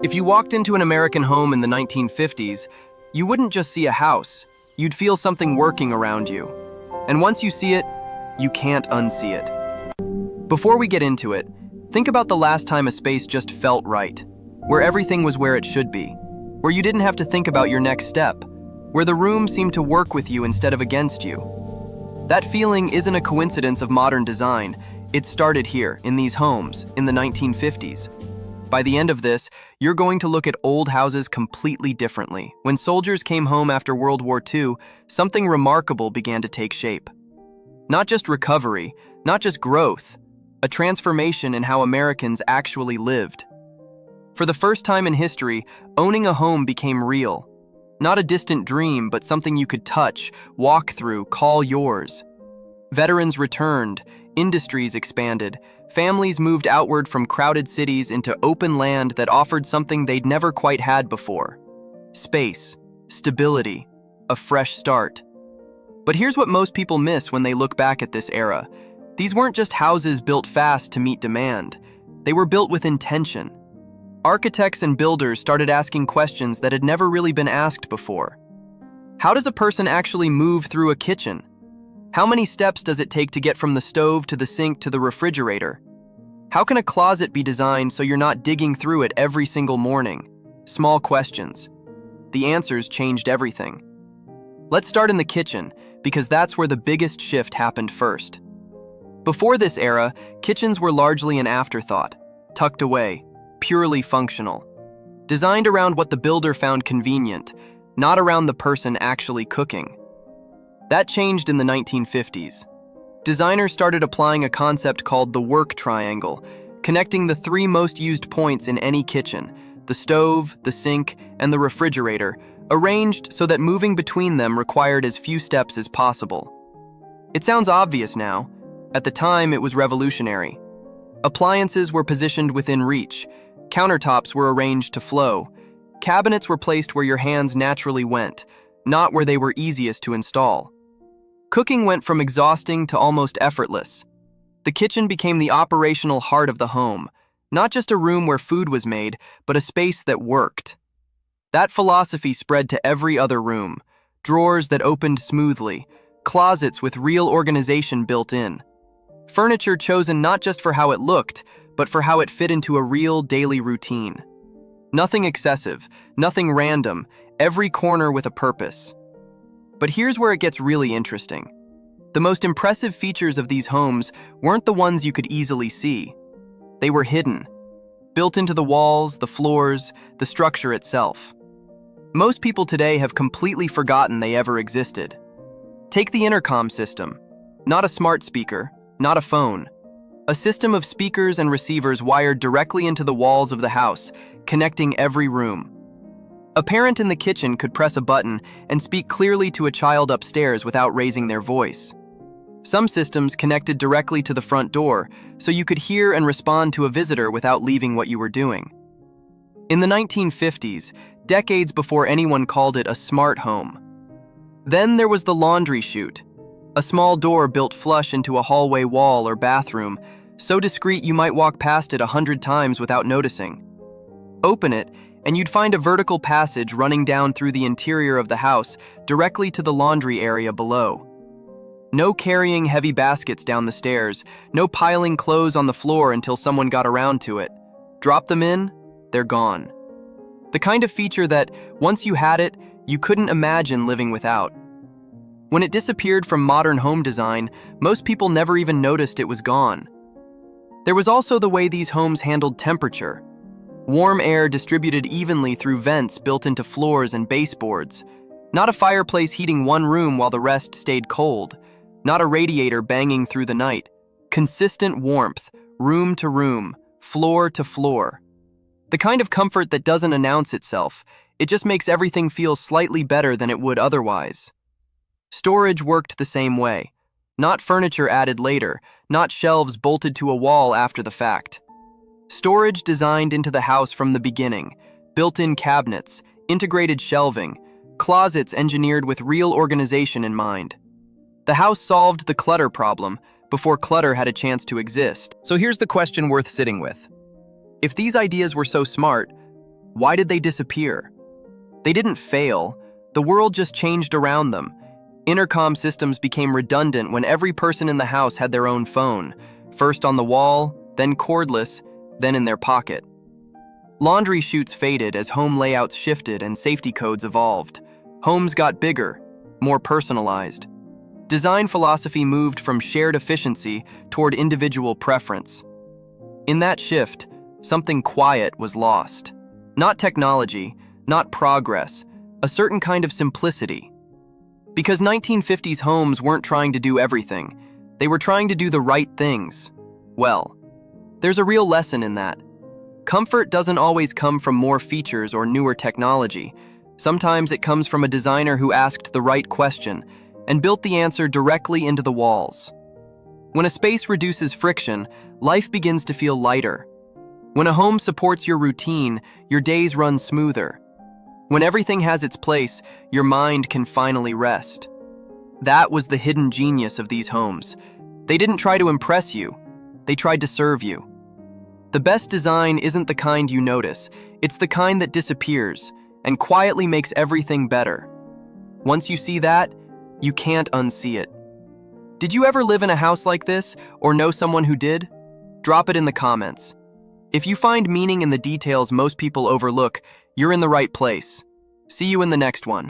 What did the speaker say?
If you walked into an American home in the 1950s, you wouldn't just see a house, you'd feel something working around you. And once you see it, you can't unsee it. Before we get into it, think about the last time a space just felt right, where everything was where it should be, where you didn't have to think about your next step, where the room seemed to work with you instead of against you. That feeling isn't a coincidence of modern design. It started here, in these homes, in the 1950s. By the end of this, you're going to look at old houses completely differently. When soldiers came home after World War II, something remarkable began to take shape. Not just recovery, not just growth, a transformation in how Americans actually lived. For the first time in history, owning a home became real. Not a distant dream, but something you could touch, walk through, call yours. Veterans returned, industries expanded, families moved outward from crowded cities into open land that offered something they'd never quite had before. Space, stability, a fresh start. But here's what most people miss when they look back at this era. These weren't just houses built fast to meet demand. They were built with intention. Architects and builders started asking questions that had never really been asked before. How does a person actually move through a kitchen? How many steps does it take to get from the stove to the sink to the refrigerator? How can a closet be designed so you're not digging through it every single morning? Small questions. The answers changed everything. Let's start in the kitchen, because that's where the biggest shift happened first. Before this era, kitchens were largely an afterthought, tucked away, purely functional. Designed around what the builder found convenient, not around the person actually cooking. That changed in the 1950s. Designers started applying a concept called the work triangle, connecting the three most used points in any kitchen, the stove, the sink, and the refrigerator, arranged so that moving between them required as few steps as possible. It sounds obvious now. At the time, it was revolutionary. Appliances were positioned within reach, countertops were arranged to flow, cabinets were placed where your hands naturally went, not where they were easiest to install. Cooking went from exhausting to almost effortless. The kitchen became the operational heart of the home, not just a room where food was made, but a space that worked. That philosophy spread to every other room, drawers that opened smoothly, closets with real organization built in. Furniture chosen not just for how it looked, but for how it fit into a real daily routine. Nothing excessive, nothing random, every corner with a purpose. But here's where it gets really interesting. The most impressive features of these homes weren't the ones you could easily see. They were hidden, built into the walls, the floors, the structure itself. Most people today have completely forgotten they ever existed. Take the intercom system. Not a smart speaker, not a phone. A system of speakers and receivers wired directly into the walls of the house, connecting every room. A parent in the kitchen could press a button and speak clearly to a child upstairs without raising their voice. Some systems connected directly to the front door, so you could hear and respond to a visitor without leaving what you were doing. In the 1950s, decades before anyone called it a smart home. Then there was the laundry chute, a small door built flush into a hallway wall or bathroom, so discreet you might walk past it 100 times without noticing. Open it, and you'd find a vertical passage running down through the interior of the house directly to the laundry area below. No carrying heavy baskets down the stairs, no piling clothes on the floor until someone got around to it. Drop them in, they're gone. The kind of feature that, once you had it, you couldn't imagine living without. When it disappeared from modern home design, most people never even noticed it was gone. There was also the way these homes handled temperature. Warm air distributed evenly through vents built into floors and baseboards. Not a fireplace heating one room while the rest stayed cold. Not a radiator banging through the night. Consistent warmth, room to room, floor to floor. The kind of comfort that doesn't announce itself. It just makes everything feel slightly better than it would otherwise. Storage worked the same way. Not furniture added later, not shelves bolted to a wall after the fact. Storage designed into the house from the beginning, built-in cabinets, integrated shelving, closets engineered with real organization in mind. The house solved the clutter problem before clutter had a chance to exist. So here's the question worth sitting with. If these ideas were so smart, Why did they disappear? They didn't fail. The world just changed around them. Intercom systems became redundant when every person in the house had their own phone, first on the wall, then cordless, then in their pocket. Laundry chutes faded as home layouts shifted and safety codes evolved. Homes got bigger, more personalized. Design philosophy moved from shared efficiency toward individual preference. In that shift, something quiet was lost. Not technology, not progress, a certain kind of simplicity. Because 1950s homes weren't trying to do everything. They were trying to do the right things. Well, there's a real lesson in that. Comfort doesn't always come from more features or newer technology. Sometimes it comes from a designer who asked the right question and built the answer directly into the walls. When a space reduces friction, life begins to feel lighter. When a home supports your routine, your days run smoother. When everything has its place, your mind can finally rest. That was the hidden genius of these homes. They didn't try to impress you. They tried to serve you. The best design isn't the kind you notice. It's the kind that disappears and quietly makes everything better. Once you see that, you can't unsee it. Did you ever live in a house like this or know someone who did? Drop it in the comments. If you find meaning in the details most people overlook, you're in the right place. See you in the next one.